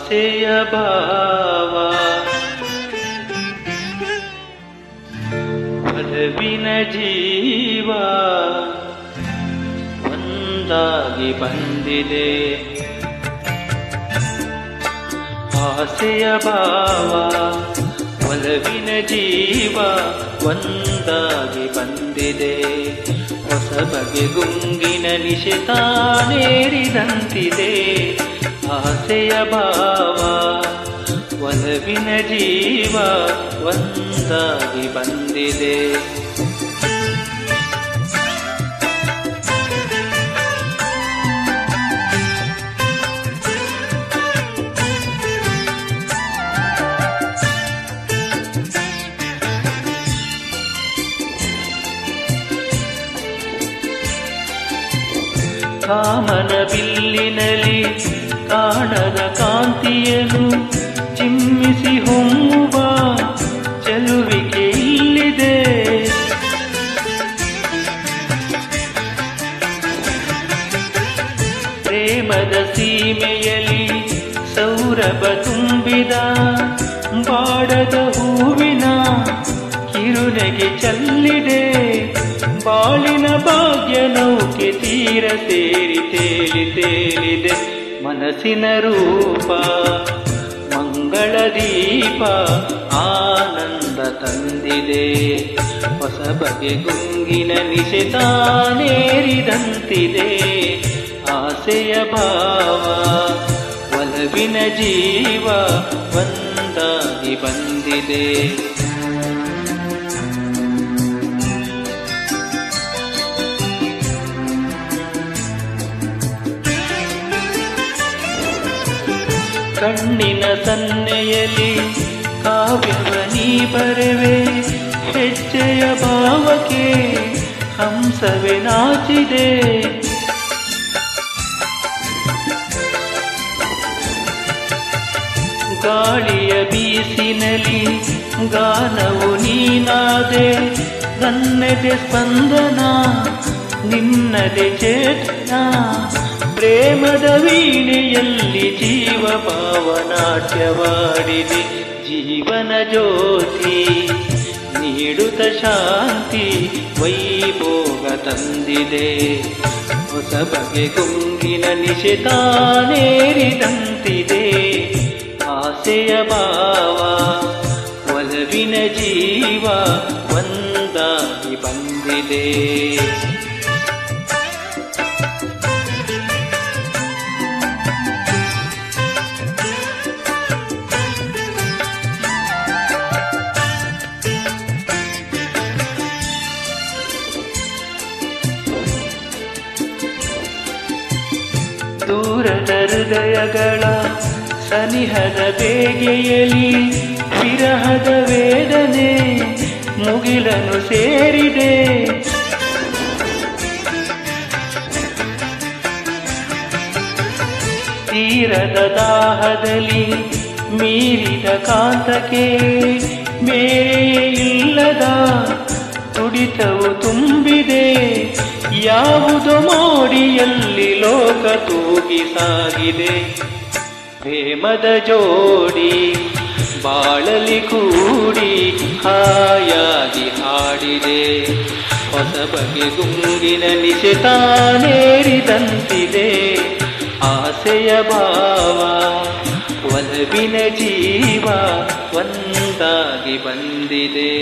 ಆಸೆಯ ಭಾವ ಒಲವಿನ ಜೀವ ಒಂದಾಗಿ ಬಂದಿದೆ. ಆಸೆಯ ಭಾವ ಒಲವಿನ ಜೀವ ಒಂದಾಗಿ ಬಂದಿದೆ. ಹೊಸ ಬಗೆ ಗುಂಗಿನ ನಿಶೆತಾನೇರಿದಂತಿದೆ. ಆಸೆಯ ಭಾವ ಒಲವಿನ ಜೀವ ಒಂದಾಗಿ ಬಂದಿದೆ. ಕಾಮನ ಬಿಲ್ಲಿನಲ್ಲಿ ಕಾಣದ ಕಾಂತಿಯನ್ನು ಚಿಮ್ಮಿಸಿ ಹೊಮ್ಮುವ ಚೆಲುವಿಕೆ ಇಲ್ಲಿದೆ. ಪ್ರೇಮದ ಸೀಮೆಯಲ್ಲಿ ಸೌರಭ ತುಂಬಿದ ಬಾಡದ ಹೂವಿನ ಕಿರುನೆಗೆ ಚಲ್ಲಿದೆ. ಬಾಳಿನ ಭಾಗ್ಯ ನೌಕೆ ತೀರ ಸೇರಿ ತೇಲಿ ತೇಲಿದೆ. ಮನಸ್ಸಿನ ರೂಪ ಮಂಗಳ ದೀಪ ಆನಂದ ತಂದಿದೆ. ಹೊಸ ಬಗೆ ಗುಂಗಿನ ನಿಶೆತಾನೇರಿದಂತಿದೆ. ಆಸೆಯ ಭಾವ ಒಲವಿನ ಜೀವ ಒಂದಾಗಿ ಬಂದಿದೆ. ಕಣ್ಣಿನ ಸನ್ನೆಯಲ್ಲಿ ಕಾವ್ಯವ ನೀ ಬರೆವೆ. ಹೆಜ್ಜೆಯ ಭಾವಕ್ಕೆ ಹಂಸವೇ ನಾಚಿದೆ. ಗಾಳಿಯ ಬೀಸಿನಲ್ಲಿ ಗಾನವು ನೀನಾದೆ. ನನ್ನದೆ ಸ್ಪಂದನ ನಿನ್ನದೆ ಚೇತನ. ಪ್ರೇಮದ ವೀಣೆಯಲ್ಲಿ ಜೀವ ಭಾವನಾಟ್ಯವಾಡಿದೆ. ಜೀವನ ಜ್ಯೋತಿ ನೀಡುತ್ತ ಶಾಂತಿ ವೈಭೋಗ ತಂದಿದೆ. ಹೊಸ ಬಗೆ ಗುಂಗಿನ ನಿಶೆತಾನೇರಿದಂತಿದೆ. ಆಸೆಯ ಭಾವ ಒಲವಿನ ಜೀವ ಒಂದಾಗಿ ಬಂದಿದೆ. ದೂರದ ಹೃದಯಗಳ ಸನಿಹದ ಬೇಗೆಯಲ್ಲಿ ವಿರಹದ ವೇದನೆ ಮುಗಿಲನ್ನು ಸೇರಿದೆ. ತೀರದ ದಾಹದಲ್ಲಿ ಮೀರಿದ ಕಾಂತಕ್ಕೆ ಮೇರೆಯೇ ಇಲ್ಲದ ತುಡಿತವು ತುಂಬಿದೆ. ಯಾವುದೋ ಮೋಡಿಯಲ್ಲಿ ಲೋಕ ತೂಗಿ ಸಾಗಿದೆ. ಪ್ರೇಮದ ಜೋಡಿ ಬಾಳಲಿ ಕೂಡಿ ಹಾಯಾಗಿ ಹಾಡಿದೆ. ಹೊಸ ಬಗೆ ಗುಂಗಿನ ನಿಶೆತಾನೇರಿದಂತಿದೆ. ಆಸೆಯ ಭಾವ ಒಲವಿನ ಜೀವ ಒಂದಾಗಿ ಬಂದಿದೆ.